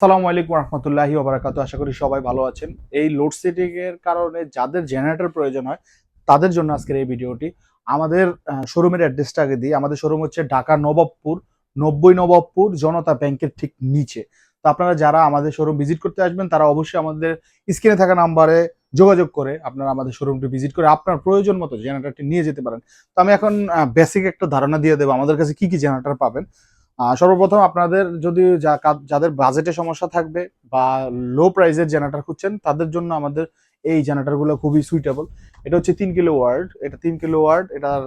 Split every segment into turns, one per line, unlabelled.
আসসালামু আলাইকুম রহমতুল্লাহি ওবারাকাতু। আশা করি সবাই ভালো আছেন। এই লোডশেডিং এর কারণে যাদের জেনারেটর প্রয়োজন হয় তাদের জন্য আজকের এই ভিডিওটি। আমাদের শোরুমের অ্যাড্রেসটা আগে দিই। আমাদের শোরুম হচ্ছে ঢাকা নবাবপুর, ৯০ নবাবপুর জনতা ব্যাংকের ঠিক নিচে। তো আপনারা যারা আমাদের শোরুম ভিজিট করতে আসবেন তারা অবশ্যই আমাদের স্ক্রিনে থাকা নাম্বারে যোগাযোগ করে আপনারা আমাদের শোরুমটি ভিজিট করে আপনার প্রয়োজন মতো জেনারেটরটি নিয়ে যেতে পারেন। তো আমি এখন বেসিক একটা ধারণা দিয়ে দেবো আমাদের কাছে কি কি জেনারেটর পাবেন। সর্বপ্রথম আপনাদের যদি যাদের বাজেটে সমস্যা থাকবে বা লো প্রাইসের জেনারেটর খুঁজছেন তাদের জন্য আমাদের এই জেনারেটরগুলো খুবই সুইটেবল। এটা হচ্ছে ৩ কিলোওয়াট, এটা ৩ কিলোওয়াট, এটার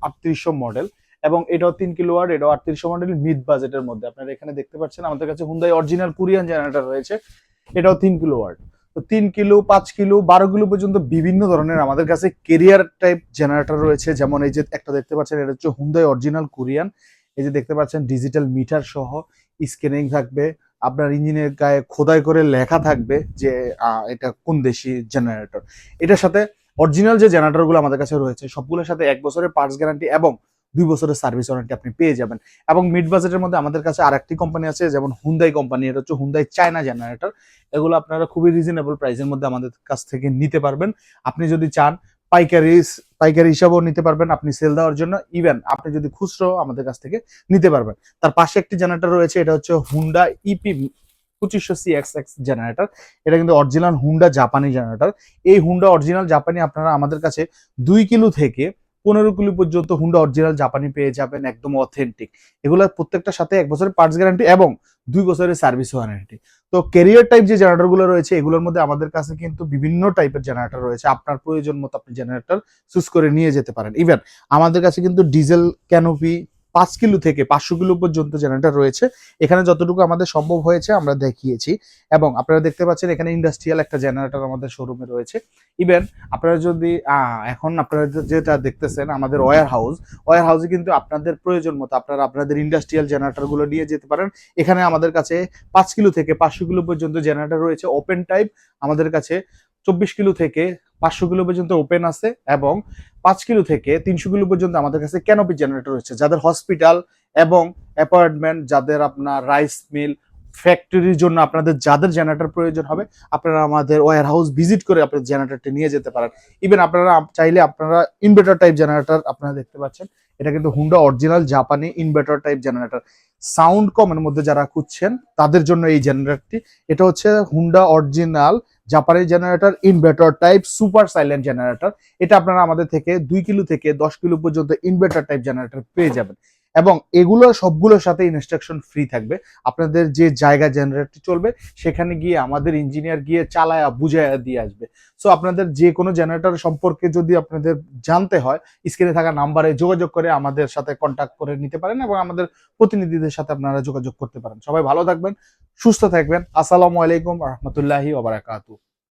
৩৮০০ মডেল এবং এটাও ৩ কিলোওয়াট, এটাও ৩৮০০ মডেল মিড বাজেটের মধ্যে। আপনারা এখানে দেখতে পাচ্ছেন আমাদের কাছে হুন্ডাই অরিজিনাল কোরিয়ান জেনারেটর রয়েছে, এটাও ৩ কিলোওয়াট। তো ৩ কিলো, 5 কিলো, 12 কিলো পর্যন্ত বিভিন্ন ধরনের আমাদের কাছে কেরিয়ার টাইপ জেনারেটর রয়েছে। যেমন এই যে একটা দেখতে পাচ্ছেন, এটা হচ্ছে হুন্ডাই অরিজিনাল কোরিয়ান। এই যে দেখতে পাচ্ছেন ডিজিটাল মিটার সহ স্ক্যানিং থাকবে, আপনার ইঞ্জিনের গায়ে খোদাই করে লেখা থাকবে যে এটা কোন দেশি জেনারেটর। এটার সাথে অরিজিনাল যে জেনারেটরগুলো আমাদের কাছে রয়েছে সবগুলোর সাথে 1 বছরের পার্টস গ্যারান্টি এবং 2 বছরের সার্ভিস ওয়ারেন্টি আপনি পেয়ে যাবেন। এবং মিড বাজেটের মধ্যে আমাদের কাছে আরেকটি কোম্পানি আছে, যেমন হুন্ডাই কোম্পানি। এটা হচ্ছে হুন্ডাই চায়না জেনারেটর। এগুলো আপনারা খুবই রিজনেবল প্রাইসের মধ্যে আমাদের কাছ থেকে নিতে পারবেন। আপনি যদি চান পাইকারি পাইকারি হিসাবেও নিতে পারবেন আপনি সেল দেওয়ার জন্য। ইভেন আপনি যদি খুচরো আমাদের কাছ থেকে নিতে পারবেন। তার পাশে একটি জেনারেটর রয়েছে, এটা হচ্ছে হুন্ডা ইপি 2500 CXX জেনারেটর। এটা কিন্তু অরিজিনাল হুন্ডা জাপানি জেনারেটর। এই হুন্ডা অরিজিনাল জাপানি আপনারা আমাদের কাছে 2 কিলো থেকে 15 কিলো পর্যন্ত হুন্ডা অরিজিনাল জাপানি পেয়ে যাবেন, একদম অথেন্টিক। এগুলোর প্রত্যেকটার সাথে 1 বছরের পার্টস গ্যারান্টি এবং 2 বছরের সার্ভিস ওয়ারেন্টি। তো ক্যারিয়ার টাইপ যে জেনারেটর গুলো রয়েছে এগুলোর মধ্যে আমাদের কাছে কিন্তু বিভিন্ন টাইপের জেনারেটর রয়েছে। আপনার প্রয়োজন মতো আপনি জেনারেটর চুজ করে নিয়ে যেতে পারেন। ইভেন আমাদের কাছে কিন্তু ডিজেল ক্যানোপি 5 কিলো থেকে 500 কিলো পর্যন্ত জেনারেটর রয়েছে। এখানে যতটুকু আমাদের সম্ভব হয়েছে আমরা দেখিয়েছি। এবং আপনারা দেখতে পাচ্ছেন এখানে ইন্ডাস্ট্রিয়াল একটা জেনারেটর আমাদের শোরুমে রয়েছে। ইভেন আপনারা যদি এখন আপনারা যেটা দেখতেছেন আমাদের ওয়্যার হাউসে কিন্তু আপনাদের প্রয়োজন মতো আপনারা আপনাদের ইন্ডাস্ট্রিয়াল জেনারেটর গুলো নিয়ে যেতে পারেন। এখানে আমাদের কাছে 5 কিলো থেকে 500 কিলো পর্যন্ত জেনারেটর রয়েছে ওপেন টাইপ। আমাদের কাছে 24 কিলো থেকে 500 কিলো পর্যন্ত ওপেন আছে এবং 5 কিলো থেকে 300 কিলো পর্যন্ত আমাদের কাছে ক্যানোপি জেনারেটর রয়েছে। যাদের হসপিটাল এবং অ্যাপার্টমেন্ট, যাদের আপনার রাইস মিল, ফ্যাক্টরির জন্য আপনাদের যাদের জেনারেটর প্রয়োজন হবে আপনারা আমাদের ওয়্যার হাউস ভিজিট করে আপনার জেনারেটরটি নিয়ে যেতে পারেন। ইভেন আপনারা চাইলে আপনারা ইনভার্টার টাইপ জেনারেটর আপনারা দেখতে পাচ্ছেন, এটা কিন্তু হুন্ডা অরিজিনাল জাপানি ইনভার্টার টাইপ জেনারেটর। সাউন্ড কমের মধ্যে যারা খুঁজছেন তাদের জন্য এই জেনারেটরটি। এটা হচ্ছে হুন্ডা অরিজিনাল জাপানি generator inverter type super silent generator. এটা আপনারা আমাদের থেকে 2 কিলো থেকে 10 কিলো পর্যন্ত ইনভার্টার টাইপ জেনারেটর পেয়ে যাবেন। এবং এগুলো সবগুলোর সাথে ইনস্ট্রাকশন ফ্রি থাকবে। আপনাদের যে জায়গা জেনারেটর চলবে সেখানে গিয়ে আমাদের ইঞ্জিনিয়ার গিয়ে চালায়া বুঝায়া দিয়ে আসবে। সো আপনাদের যে কোনো জেনারেটর সম্পর্কে যদি আপনাদের জানতে হয় স্ক্রিনে থাকা নাম্বারে যোগাযোগ করে আমাদের সাথে কন্ট্যাক্ট করে নিতে পারেন এবং আমাদের প্রতিনিধিদের সাথে আপনারা যোগাযোগ করতে পারেন। সবাই ভালো থাকবেন, সুস্থ থাকবেন। আসসালামু আলাইকুম রহমতুল্লাহি ওয়া বারাকাতুহু।